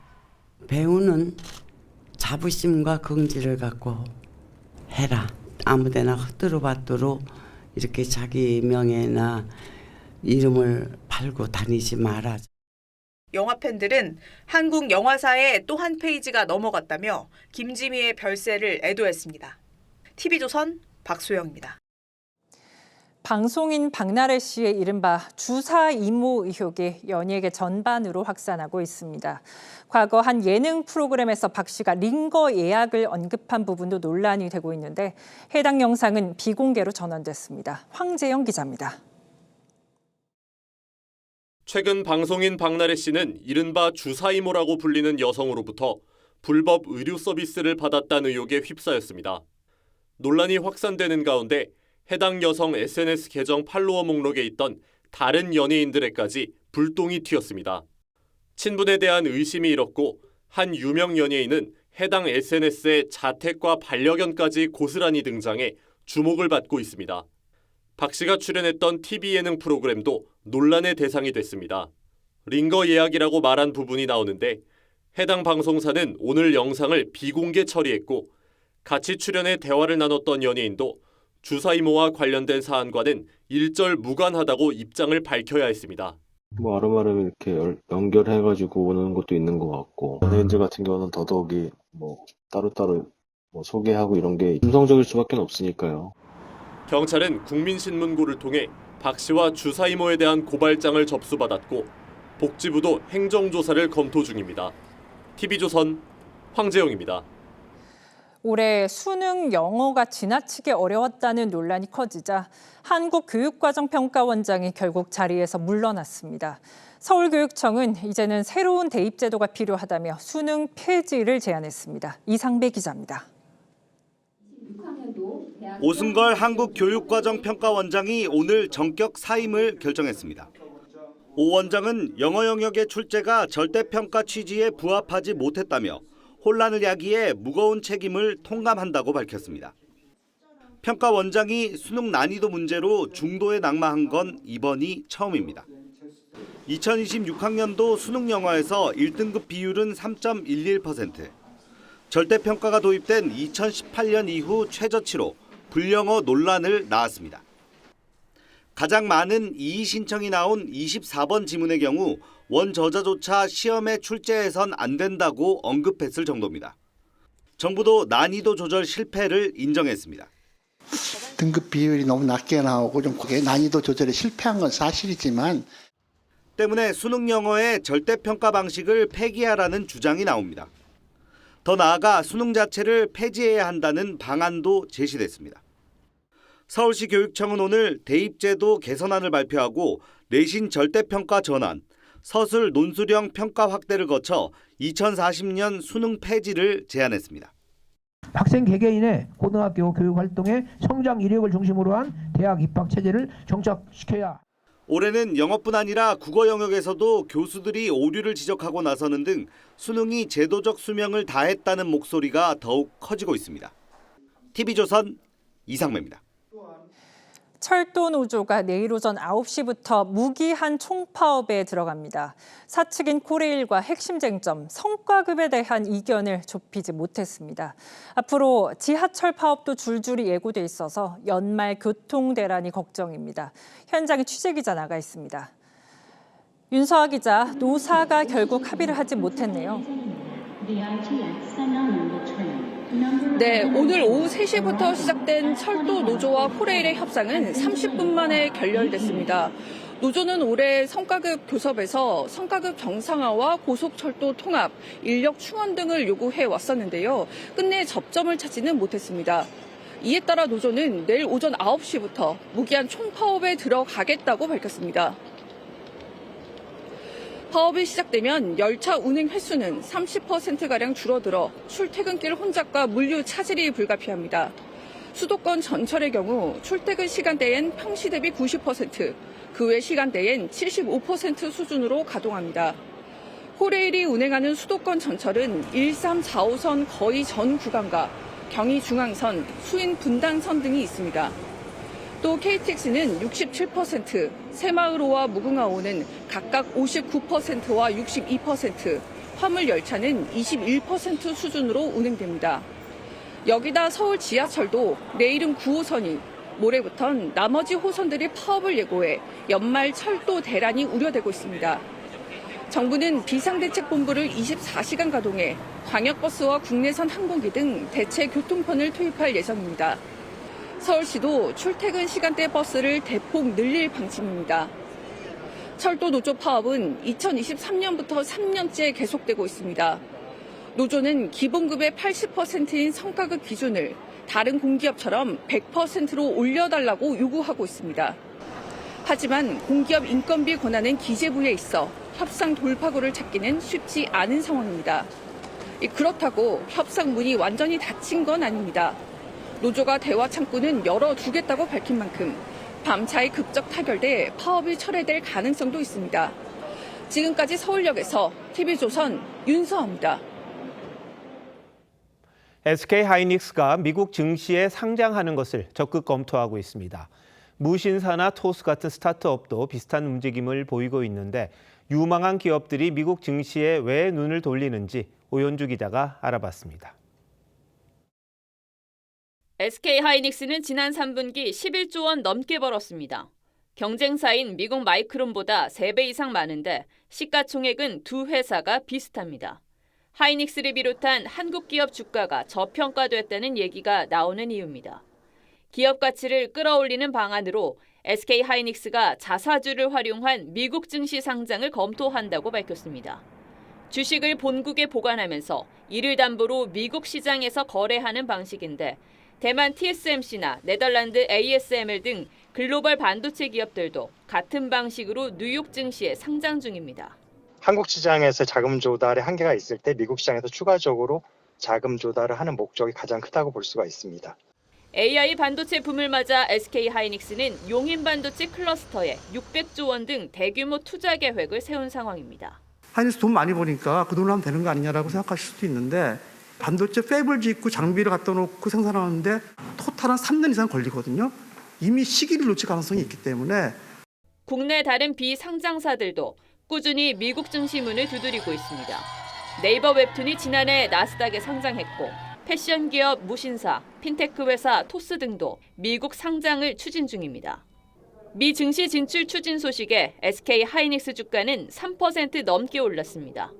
배우는 자부심과 긍지를 갖고 해라. 아무데나 헛들어받도록 이렇게 자기 명예나 이름을 팔고 다니지 마라. 영화 팬들은 한국 영화사에 또 한 페이지가 넘어갔다며 김지미의 별세를 애도했습니다. TV조선 박소영입니다. 방송인 박나래 씨의 이른바 주사 이모 의혹이 연예계 전반으로 확산하고 있습니다. 과거 한 예능 프로그램에서 박 씨가 링거 예약을 언급한 부분도 논란이 되고 있는데 해당 영상은 비공개로 전원됐습니다. 황재영 기자입니다. 최근 방송인 박나래 씨는 이른바 주사 이모라고 불리는 여성으로부터 불법 의료 서비스를 받았다는 의혹에 휩싸였습니다. 논란이 확산되는 가운데 해당 여성 SNS 계정 팔로워 목록에 있던 다른 연예인들에까지 불똥이 튀었습니다. 친분에 대한 의심이 일었고 한 유명 연예인은 해당 SNS에 자택과 반려견까지 고스란히 등장해 주목을 받고 있습니다. 박 씨가 출연했던 TV 예능 프로그램도 논란의 대상이 됐습니다. 링거 예약이라고 말한 부분이 나오는데 해당 방송사는 오늘 영상을 비공개 처리했고 같이 출연해 대화를 나눴던 연예인도 주사 이모와 관련된 사안과는 일절 무관하다고 입장을 밝혀야 했습니다. 아름아름 이렇게 연결해가지고 오는 것도 있는 것 같고 연예인들 같은 경우는 더더욱이 따로따로 소개하고 이런 게 심성적일 수밖에 없으니까요. 경찰은 국민신문고를 통해 박 씨와 주사 이모에 대한 고발장을 접수받았고 복지부도 행정조사를 검토 중입니다. TV조선 황재영입니다. 올해 수능 영어가 지나치게 어려웠다는 논란이 커지자 한국교육과정평가원장이 결국 자리에서 물러났습니다. 서울교육청은 이제는 새로운 대입 제도가 필요하다며 수능 폐지를 제안했습니다. 이상배 기자입니다. 오승걸 한국교육과정평가원장이 오늘 전격 사임을 결정했습니다. 오 원장은 영어 영역의 출제가 절대평가 취지에 부합하지 못했다며 혼란을 야기해 무거운 책임을 통감한다고 밝혔습니다. 평가원장이 수능 난이도 문제로 중도에 낙마한 건 이번이 처음입니다. 2026학년도 수능 영어에서 1등급 비율은 3.11%, 절대평가가 도입된 2018년 이후 최저치로 불영어 논란을 낳았습니다. 가장 많은 이의 신청이 나온 24번 지문의 경우 원저자조차 시험에 출제해선 안 된다고 언급했을 정도입니다. 정부도 난이도 조절 실패를 인정했습니다. 등급 비율이 너무 낮게 나오고 좀 그게 난이도 조절에 실패한 건 사실이지만 때문에 수능 영어의 절대평가 방식을 폐기하라는 주장이 나옵니다. 더 나아가 수능 자체를 폐지해야 한다는 방안도 제시됐습니다. 서울시 교육청은 오늘 대입제도 개선안을 발표하고 내신 절대평가 전환, 서술 논술형 평가 확대를 거쳐 2040년 수능 폐지를 제안했습니다. 학생 개개인의 고등학교 교육 활동의 성장 이력을 중심으로 한 대학 입학 체제를 정착시켜야. 올해는 영어뿐 아니라 국어 영역에서도 교수들이 오류를 지적하고 나서는 등 수능이 제도적 수명을 다했다는 목소리가 더욱 커지고 있습니다. TV조선 이상매입니다. 철도 노조가 내일 오전 9시부터 무기한 총파업에 들어갑니다. 사측인 코레일과 핵심 쟁점, 성과급에 대한 이견을 좁히지 못했습니다. 앞으로 지하철 파업도 줄줄이 예고돼 있어서 연말 교통 대란이 걱정입니다. 현장에 취재기자 나가 있습니다. 윤서아 기자, 노사가 결국 합의를 하지 못했네요. 네, 오늘 오후 3시부터 시작된 철도 노조와 코레일의 협상은 30분 만에 결렬됐습니다. 노조는 올해 성과급 교섭에서 성과급 정상화와 고속철도 통합, 인력 충원 등을 요구해 왔었는데요. 끝내 접점을 찾지는 못했습니다. 이에 따라 노조는 내일 오전 9시부터 무기한 총파업에 들어가겠다고 밝혔습니다. 파업이 시작되면 열차 운행 횟수는 30%가량 줄어들어 출퇴근길 혼잡과 물류 차질이 불가피합니다. 수도권 전철의 경우 출퇴근 시간대엔 평시 대비 90%, 그 외 시간대엔 75% 수준으로 가동합니다. 코레일이 운행하는 수도권 전철은 13, 4호선 거의 전 구간과 경의중앙선, 수인분당선 등이 있습니다. 또 KTX는 67%, 새마을호와 무궁화호는 각각 59%와 62%, 화물열차는 21% 수준으로 운행됩니다. 여기다 서울 지하철도 내일은 9호선이, 모레부턴 나머지 호선들이 파업을 예고해 연말 철도 대란이 우려되고 있습니다. 정부는 비상대책본부를 24시간 가동해 광역버스와 국내선 항공기 등 대체 교통편을 투입할 예정입니다. 서울시도 출퇴근 시간대 버스를 대폭 늘릴 방침입니다. 철도 노조 파업은 2023년부터 3년째 계속되고 있습니다. 노조는 기본급의 80%인 성과급 기준을 다른 공기업처럼 100%로 올려달라고 요구하고 있습니다. 하지만 공기업 인건비 권한은 기재부에 있어 협상 돌파구를 찾기는 쉽지 않은 상황입니다. 그렇다고 협상 문이 완전히 닫힌 건 아닙니다. 노조가 대화 창구는 열어두겠다고 밝힌 만큼 밤차에 급적 타결돼 파업이 철회될 가능성도 있습니다. 지금까지 서울역에서 TV조선 윤서아입니다. SK하이닉스가 미국 증시에 상장하는 것을 적극 검토하고 있습니다. 무신사나 토스 같은 스타트업도 비슷한 움직임을 보이고 있는데 유망한 기업들이 미국 증시에 왜 눈을 돌리는지 오연주 기자가 알아봤습니다. SK하이닉스는 지난 3분기 11조 원 넘게 벌었습니다. 경쟁사인 미국 마이크론보다 3배 이상 많은데 시가총액은 두 회사가 비슷합니다. 하이닉스를 비롯한 한국 기업 주가가 저평가됐다는 얘기가 나오는 이유입니다. 기업 가치를 끌어올리는 방안으로 SK하이닉스가 자사주를 활용한 미국 증시 상장을 검토한다고 밝혔습니다. 주식을 본국에 보관하면서 이를 담보로 미국 시장에서 거래하는 방식인데 대만 TSMC나 네덜란드 ASML 등 글로벌 반도체 기업들도 같은 방식으로 뉴욕 증시에 상장 중입니다. 한국 시장에서 자금 조달의 한계가 있을 때 미국 시장에서 추가적으로 자금 조달을 하는 목적이 가장 크다고 볼 수가 있습니다. AI 반도체 붐을 맞아 SK 하이닉스는 용인 반도체 클러스터에 600조 원 등 대규모 투자 계획을 세운 상황입니다. 하이닉스 돈 많이 버니까 그 돈을 하면 되는 거 아니냐라고 생각하실 수도 있는데 반도체 팹을 짓고 장비를 갖다 놓고 생산하는데 토탈 한 3년 이상 걸리거든요. 이미 시기를 놓칠 가능성이 있기 때문에 국내 다른 비상장사들도 꾸준히 미국 증시 문을 두드리고 있습니다. 네이버 웹툰이 지난해 나스닥에 상장했고 패션 기업 무신사, 핀테크 회사 토스 등도 미국 상장을 추진 중입니다. 미 증시 진출 추진 소식에 SK 하이닉스 주가는 3% 넘게 올랐습니다.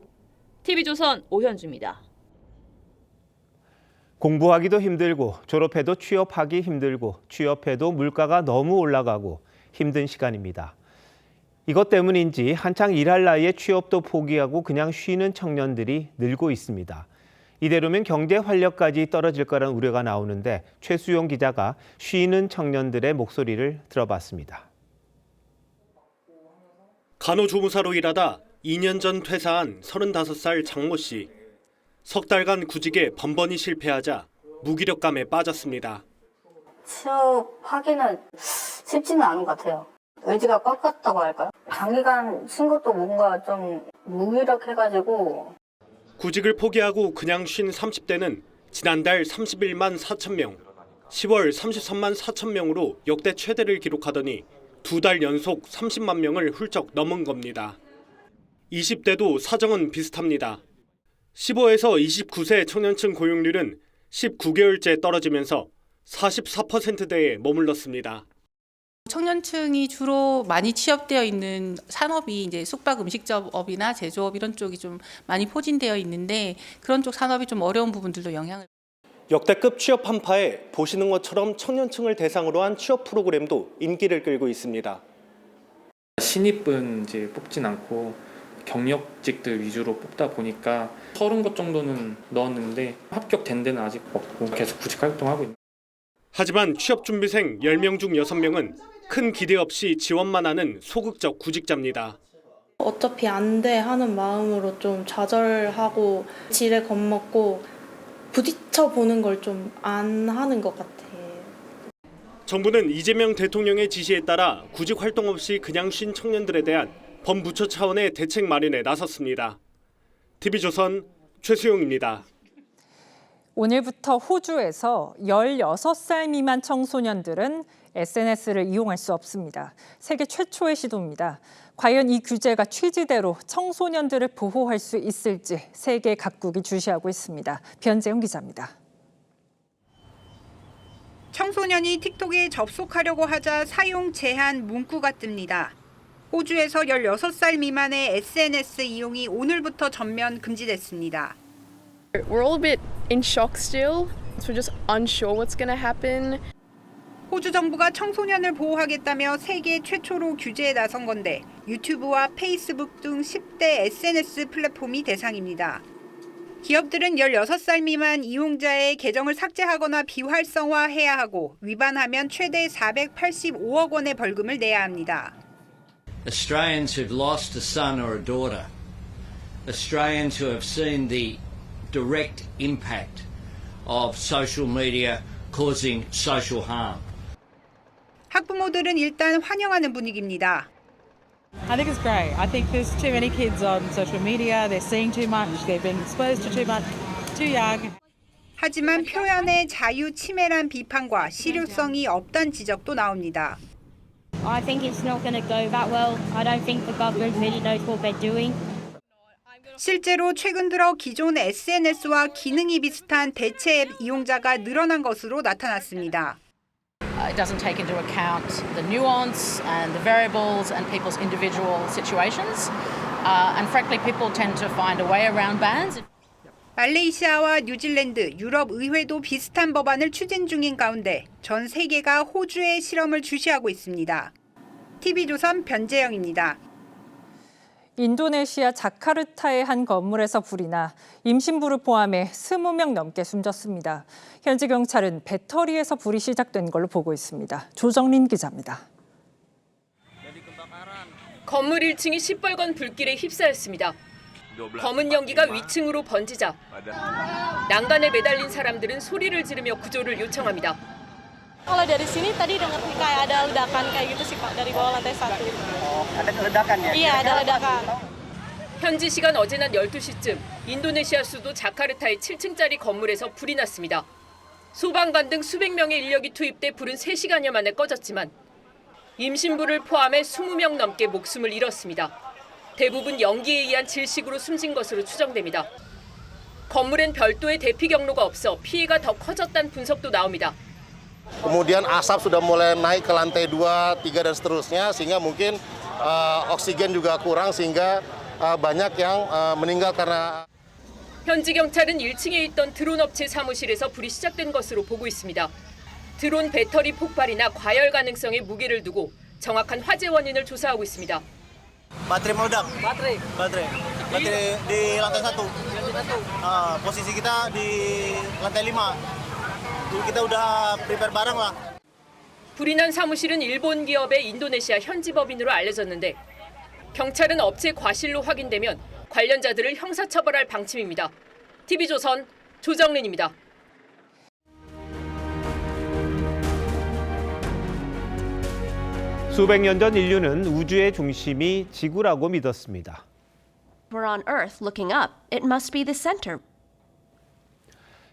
TV조선 오현주입니다. 공부하기도 힘들고 졸업해도 취업하기 힘들고 취업해도 물가가 너무 올라가고 힘든 시간입니다. 이것 때문인지 한창 일할 나이에 취업도 포기하고 그냥 쉬는 청년들이 늘고 있습니다. 이대로면 경제 활력까지 떨어질 거란 우려가 나오는데 최수용 기자가 쉬는 청년들의 목소리를 들어봤습니다. 간호조무사로 일하다 2년 전 퇴사한 35살 장모 씨. 석 달간 구직에 번번이 실패하자 무기력감에 빠졌습니다. 취업하기는 쉽지는 않은 것 같아요. 의지가 꺾였다고 할까요? 장기간 쉰 것도 뭔가 좀 무기력해가지고. 구직을 포기하고 그냥 쉰 30대는 지난달 31만 4천 명, 10월 33만 4천 명으로 역대 최대를 기록하더니 2달 연속 30만 명을 훌쩍 넘은 겁니다. 20대도 사정은 비슷합니다. 15에서 29세 청년층 고용률은 19개월째 떨어지면서 44%대에 머물렀습니다. 청년층이 주로 많이 취업되어 있는 산업이 이제 숙박 음식점업이나 제조업 이런 쪽이 좀 많이 포진되어 있는데 그런 쪽 산업이 좀 어려운 부분들도 영향을. 역대급 취업 한파에 보시는 것처럼 청년층을 대상으로 한 취업 프로그램도 인기를 끌고 있습니다. 신입은 이제 뽑진 않고 경력직들 위주로 뽑다 보니까 30곳 정도는 넣었는데 합격된 데는 아직 없고 계속 구직 활동하고 있습니다. 하지만 취업준비생 10명 중 6명은 큰 기대 없이 지원만 하는 소극적 구직자입니다. 어차피 안 돼 하는 마음으로 좀 좌절하고 지레 겁먹고 부딪혀 보는 걸 좀 안 하는 것 같아요. 정부는 이재명 대통령의 지시에 따라 구직 활동 없이 그냥 쉰 청년들에 대한 범부처 차원의 대책 마련에 나섰습니다. TV조선 최수용입니다. 오늘부터 호주에서 16살 미만 청소년들은 SNS를 이용할 수 없습니다. 세계 최초의 시도입니다. 과연 이 규제가 취지대로 청소년들을 보호할 수 있을지 세계 각국이 주시하고 있습니다. 변재용 기자입니다. 청소년이 틱톡에 접속하려고 하자 사용 제한 문구가 뜹니다. 호주에서 16살 미만의 SNS 이용이 오늘부터 전면 금지됐습니다. We're all a bit in shock still. So we're just unsure what's going to happen. 호주 정부가 청소년을 보호하겠다며 세계 최초로 규제에 나선 건데 유튜브와 페이스북 등 10대 SNS 플랫폼이 대상입니다. 기업들은 16살 미만 이용자의 계정을 삭제하거나 비활성화해야 하고 위반하면 최대 485억 원의 벌금을 내야 합니다. Australians who've lost a son or a daughter. Australians who have seen the direct impact of social media causing social harm. 학부모들은 일단 환영하는 분위기입니다. I think it's great. I think there's too many kids on social media. They're seeing too much. They're being exposed to too much. Too young. 하지만 표현의 자유 침해란 비판과 실효성이 없다는 지적도 나옵니다. I think it's not going to go that well. I don't think the government really knows what they're doing. 실제로 최근 들어 기존 SNS와 기능이 비슷한 대체 앱 이용자가 늘어난 것으로 나타났습니다. It doesn't take into account the nuance and the variables and people's individual situations. And frankly, people tend to find a way around bans. 말레이시아와 뉴질랜드, 유럽 의회도 비슷한 법안을 추진 중인 가운데 전 세계가 호주의 실험을 주시하고 있습니다. TV조선 변재영입니다. 인도네시아 자카르타의 한 건물에서 불이 나 임신부를 포함해 20명 넘게 숨졌습니다. 현지 경찰은 배터리에서 불이 시작된 걸로 보고 있습니다. 조정린 기자입니다. 건물 1층이 시뻘건 불길에 휩싸였습니다. 검은 연기가 위층으로 번지자 난간에 매달린 사람들은 소리를 지르며 구조를 요청합니다. Kalau dari sini tadi dengar kayak ada ledakan kayak gitu sih Pak dari bawah lantai 1. Ada ledakan ya? Iya, ada ledakan. 현지 시간 어제 낮 12시쯤 인도네시아 수도 자카르타의 7층짜리 건물에서 불이 났습니다. 소방관 등 수백 명의 인력이 투입돼 불은 3시간여 만에 꺼졌지만 임신부를 포함해 20명 넘게 목숨을 잃었습니다. 대부분 연기에 의한 질식으로 숨진 것으로 추정됩니다. 건물엔 별도의 대피 경로가 없어 피해가 더 커졌다는 분석도 나옵니다. Kemudian asap sudah mulai naik ke lantai 2, 3 dan seterusnya sehingga mungkin oksigen juga kurang sehingga banyak yang meninggal karena 현지 경찰은 1층에 있던 드론 업체 사무실에서 불이 시작된 것으로 보고 있습니다. 드론 배터리 폭발이나 과열 가능성에 무게를 두고 정확한 화재 원인을 조사하고 있습니다. Baterai meledak. Baterai di lantai 1. Posisi kita di lantai 5. kita udah prepare barang lah. 불이 난 사무실은 일본 기업의 인도네시아 현지 법인으로 알려졌는데 경찰은 업체 과실로 확인되면 관련자들을 형사처벌할 방침입니다. TV조선 조정린입니다. 수백 년 전 인류는 우주의 중심이 지구라고 믿었습니다. We're on Earth looking up. It must be the center.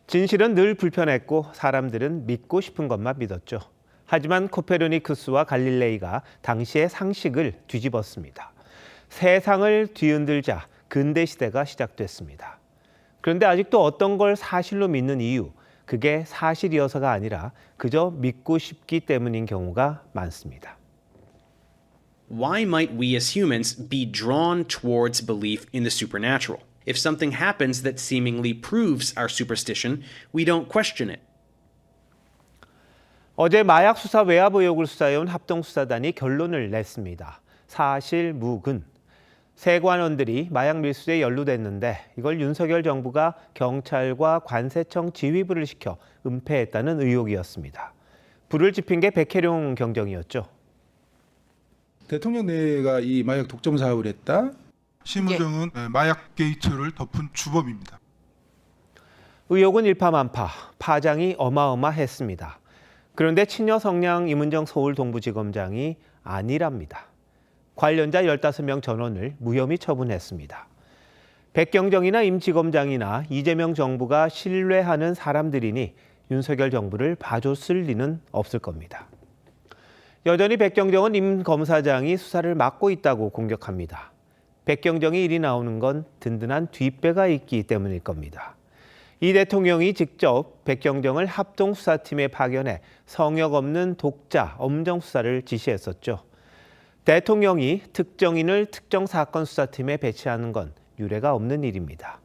진실은 늘 불편했고 사람들은 믿고 싶은 것만 믿었죠. 하지만 코페르니쿠스와 갈릴레이가 당시의 상식을 뒤집었습니다. 세상을 뒤흔들자 근대 시대가 시작됐습니다. 그런데 아직도 어떤 걸 사실로 믿는 이유, 그게 사실이어서가 아니라 그저 믿고 싶기 때문인 경우가 많습니다. Why might we as humans be drawn towards belief in the supernatural? If something happens that seemingly proves our superstition, we don't question it. 어제 마약 수사 외압 의혹을 수사해온 합동수사단이 결론을 냈습니다. 사실 무근. 세관원들이 마약 밀수에 연루됐는데 이걸 윤석열 정부가 경찰과 관세청 지휘부를 시켜 은폐했다는 의혹이었습니다. 불을 지핀 게 백혜룡 경정이었죠. 대통령 내가 이 마약 독점 사업을 했다. 심우정은 마약 게이트를 덮은 주범입니다. 의혹은 일파만파, 파장이 어마어마했습니다. 그런데 친여 성냥 임은정 서울동부지검장이 아니랍니다. 관련자 15명 전원을 무혐의 처분했습니다. 백경정이나 임 지검장이나 이재명 정부가 신뢰하는 사람들이니 윤석열 정부를 봐줬을 리는 없을 겁니다. 여전히 백경정은 임 검사장이 수사를 맡고 있다고 공격합니다. 백경정이 일이 나오는 건 든든한 뒷배가 있기 때문일 겁니다. 이 대통령이 직접 백경정을 합동수사팀에 파견해 성역 없는 독자 엄정 수사를 지시했었죠. 대통령이 특정인을 특정 사건 수사팀에 배치하는 건 유례가 없는 일입니다.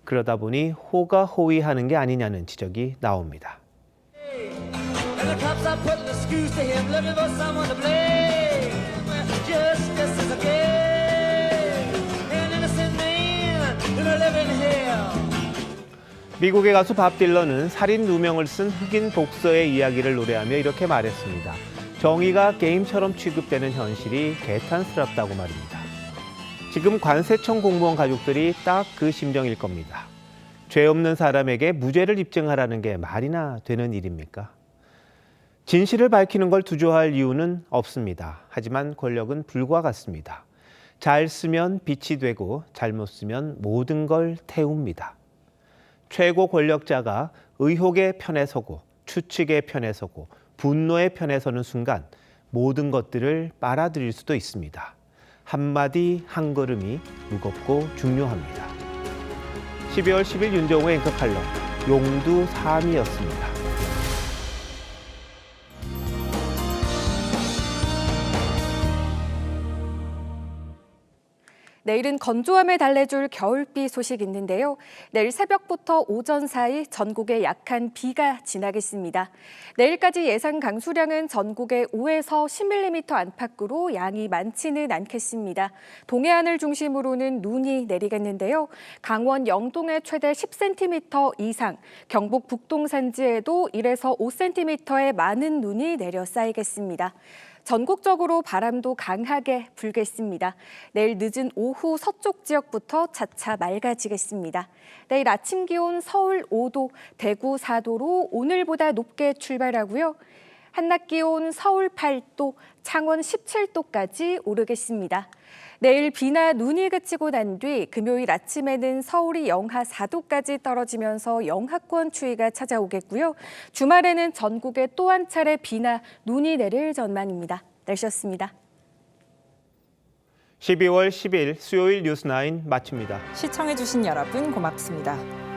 그러다 보니 호가호위하는 게 아니냐는 지적이 나옵니다. 미국의 가수 밥 딜런은 살인 누명을 쓴 흑인 복서의 이야기를 노래하며 이렇게 말했습니다. 정의가 게임처럼 취급되는 현실이 개탄스럽다고 말입니다. 지금 관세청 공무원 가족들이 딱 그 심정일 겁니다. 죄 없는 사람에게 무죄를 입증하라는 게 말이나 되는 일입니까? 진실을 밝히는 걸 두려워할 이유는 없습니다. 하지만 권력은 불과 같습니다. 잘 쓰면 빛이 되고 잘못 쓰면 모든 걸 태웁니다. 최고 권력자가 의혹의 편에 서고 추측의 편에 서고 분노의 편에 서는 순간 모든 것들을 빨아들일 수도 있습니다. 한마디 한걸음이 무겁고 중요합니다. 12월 10일 윤정우의 앵커 칼럼 용두 3이었습니다. 내일은 건조함을 달래줄 겨울비 소식 있는데요. 내일 새벽부터 오전 사이 전국에 약한 비가 지나겠습니다. 내일까지 예상 강수량은 전국에 5에서 10mm 안팎으로 양이 많지는 않겠습니다. 동해안을 중심으로는 눈이 내리겠는데요. 강원 영동에 최대 10cm 이상, 경북 북동 산지에도 1에서 5cm의 많은 눈이 내려 쌓이겠습니다. 전국적으로 바람도 강하게 불겠습니다. 내일 늦은 오후 서쪽 지역부터 차차 맑아지겠습니다. 내일 아침 기온 서울 5도, 대구 4도로 오늘보다 높게 출발하고요. 한낮 기온 서울 8도, 창원 17도까지 오르겠습니다. 내일 비나 눈이 그치고 난 뒤 금요일 아침에는 서울이 영하 4도까지 떨어지면서 영하권 추위가 찾아오겠고요. 주말에는 전국에 또 한 차례 비나 눈이 내릴 전망입니다. 날씨였습니다. 12월 10일 수요일 뉴스9 마칩니다. 시청해주신 여러분 고맙습니다.